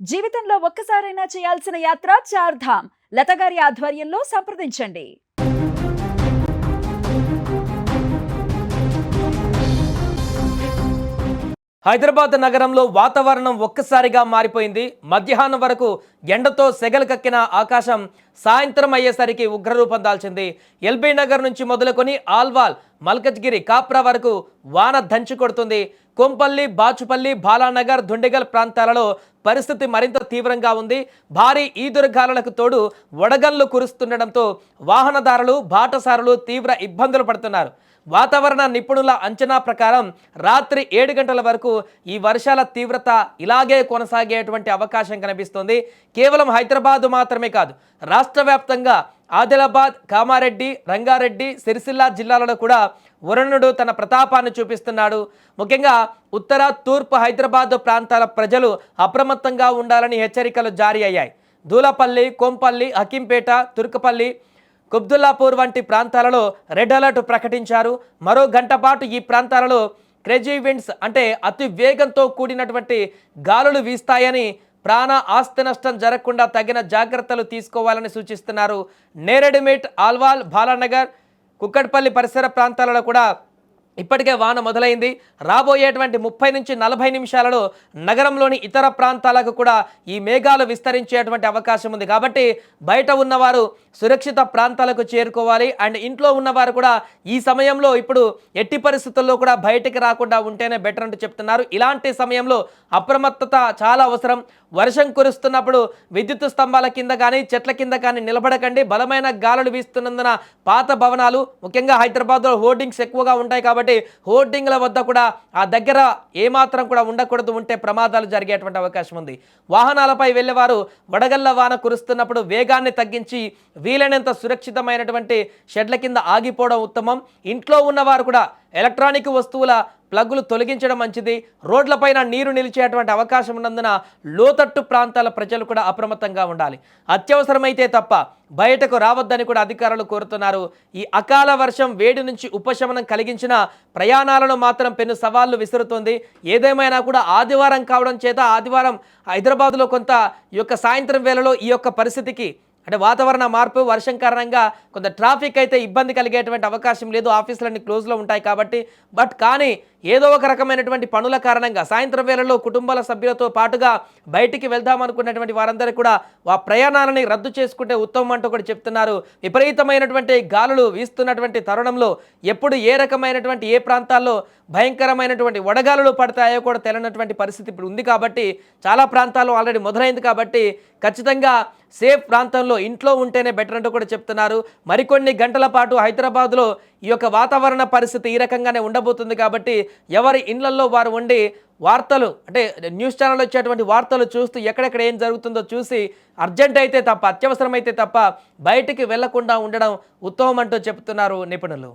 జీవితంలో ఒక్కసారైనా చేయాల్సిన యాత్ర చార్ధామ్. లతగారి ఆధ్వర్యంలో సంప్రదించండి. హైదరాబాద్ నగరంలో వాతావరణం ఒక్కసారిగా మారిపోయింది. మధ్యాహ్నం వరకు ఎండతో సెగలు కక్కిన ఆకాశం సాయంత్రం అయ్యేసరికి ఉగ్రరూపం దాల్చింది. ఎల్బీ నగర్ నుంచి మొదలుకొని ఆల్వాల్, మల్కజ్గిరి, కాప్రా వరకు వాన దంచి కొడుతుంది. కొంపల్లి, బాచుపల్లి, బాలానగర్, దుండిగల్ ప్రాంతాలలో పరిస్థితి మరింత తీవ్రంగా ఉంది. భారీ ఈదురుగాలులకు తోడు వడగళ్లు కురుస్తుండటంతో వాహనదారులు, బాటసారులు తీవ్ర ఇబ్బందులు పడుతున్నారు. వాతావరణ నిపుణుల అంచనా ప్రకారం రాత్రి 7 గంటల వరకు ఈ వర్షాల తీవ్రత ఇలాగే కొనసాగేటువంటి అవకాశం కనిపిస్తుంది. కేవలం హైదరాబాద్ మాత్రమే కాదు, రాష్ట్ర వ్యాప్తంగా ఆదిలాబాద్, కామారెడ్డి, రంగారెడ్డి, సిరిసిల్ల జిల్లాలలో కూడా వరుణుడు తన ప్రతాపాన్ని చూపిస్తున్నాడు. ముఖ్యంగా ఉత్తర, తూర్పు హైదరాబాద్ ప్రాంతాల ప్రజలు అప్రమత్తంగా ఉండాలని హెచ్చరికలు జారీ అయ్యాయి. దూలపల్లి, కొంపల్లి, హకీంపేట, తుర్కపల్లి, కుబ్దుల్లాపూర్ వంటి ప్రాంతాలలో రెడ్ అలర్ట్ ప్రకటించారు. మరో గంట పాటు ఈ ప్రాంతాలలో క్రేజీ విండ్స్ అంటే అతి వేగంతో కూడినటువంటి గాలులు వీస్తాయని, ప్రాణ ఆస్తి నష్టం జరగకుండా తగిన జాగ్రత్తలు తీసుకోవాలని సూచిస్తున్నారు. నేరెడ్మెట్, ఆల్వాల్, బాలానగర్, కుక్కట్పల్లి పరిసర ప్రాంతాలలో కూడా ఇప్పటికే వాన మొదలైంది. రాబోయేటువంటి 30 నుంచి 40 నిమిషాలలో నగరంలోని ఇతర ప్రాంతాలకు కూడా ఈ మేఘాలు విస్తరించేటువంటి అవకాశం ఉంది. కాబట్టి బయట ఉన్నవారు సురక్షిత ప్రాంతాలకు చేరుకోవాలి. అండ్ ఇంట్లో ఉన్నవారు కూడా ఈ సమయంలో ఇప్పుడు ఎట్టి పరిస్థితుల్లో కూడా బయటికి రాకుండా ఉంటేనే బెటర్ అంటూ చెప్తున్నారు. ఇలాంటి సమయంలో అప్రమత్తత చాలా అవసరం. వర్షం కురుస్తున్నప్పుడు విద్యుత్ స్తంభాల కింద కానీ చెట్ల కింద కానీ నిలబడకండి. బలమైన గాలులు వీస్తున్నందున పాత భవనాలు, ముఖ్యంగా హైదరాబాద్లో హోర్డింగ్స్ ఎక్కువగా ఉంటాయి కాబట్టి హోర్డింగ్ల వద్ద కూడా ఆ దగ్గర ఏమాత్రం కూడా ఉండకూడదు. ఉంటే ప్రమాదాలు జరిగేటువంటి అవకాశం ఉంది. వాహనాలపై వెళ్ళేవారు వడగళ్ల వాన కురుస్తున్నప్పుడు వేగాన్ని తగ్గించి వీలైనంత సురక్షితమైనటువంటి షెడ్ల కింద ఆగిపోవడం ఉత్తమం. ఇంట్లో ఉన్నవారు కూడా ఎలక్ట్రానిక్ వస్తువుల ప్లగ్గులు తొలగించడం మంచిది. రోడ్లపైన నీరు నిలిచేటువంటి అవకాశం ఉన్నందున లోతట్టు ప్రాంతాల ప్రజలు కూడా అప్రమత్తంగా ఉండాలి. అత్యవసరమైతే తప్ప బయటకు రావద్దని కూడా అధికారులు కోరుతున్నారు. ఈ అకాల వర్షం వేడి నుంచి ఉపశమనం కలిగించిన ప్రయాణాలను మాత్రం పెను సవాళ్లు విసురుతోంది. ఏదేమైనా కూడా ఆదివారం కావడం చేత ఆదివారం హైదరాబాద్లో కొంత ఈ యొక్క సాయంత్రం వేళలో ఈ యొక్క పరిస్థితికి అంటే వాతావరణ మార్పు, వర్షం కారణంగా కొంత ట్రాఫిక్ అయితే ఇబ్బంది కలిగేటువంటి అవకాశం లేదు. ఆఫీసులన్నీ క్లోజ్లో ఉంటాయి కాబట్టి. కానీ ఏదో ఒక రకమైనటువంటి పనుల కారణంగా సాయంత్రం వేళల్లో కుటుంబాల సభ్యులతో పాటుగా బయటికి వెళ్దామనుకున్నటువంటి వారందరూ కూడా ఆ ప్రయాణాలని రద్దు చేసుకుంటే ఉత్తమం అంటూ కూడా చెప్తున్నారు. విపరీతమైనటువంటి గాలులు వీస్తున్నటువంటి తరుణంలో ఎప్పుడు ఏ రకమైనటువంటి ఏ ప్రాంతాల్లో భయంకరమైనటువంటి వడగాలులు పడతాయో కూడా తెలియనటువంటి పరిస్థితి ఇప్పుడు ఉంది. కాబట్టి చాలా ప్రాంతాల్లో ఆల్రెడీ మొదలైంది కాబట్టి ఖచ్చితంగా సేఫ్ ప్రాంతంలో ఇంట్లో ఉంటేనే బెటర్ అంటూ కూడా చెప్తున్నారు. మరికొన్ని గంటల పాటు హైదరాబాద్లో ఈ యొక్క వాతావరణ పరిస్థితి ఈ రకంగానే ఉండబోతుంది. కాబట్టి ఎవరి ఇళ్లలో వారు ఉండి వార్తలు అంటే న్యూస్ ఛానల్ వచ్చేటువంటి వార్తలు చూస్తూ ఎక్కడెక్కడ ఏం జరుగుతుందో చూసి అర్జెంట్ అయితే తప్ప, అత్యవసరమైతే తప్ప బయటికి వెళ్లకుండా ఉండడం ఉత్తమం అంటూ చెప్తున్నారు నిపుణులు.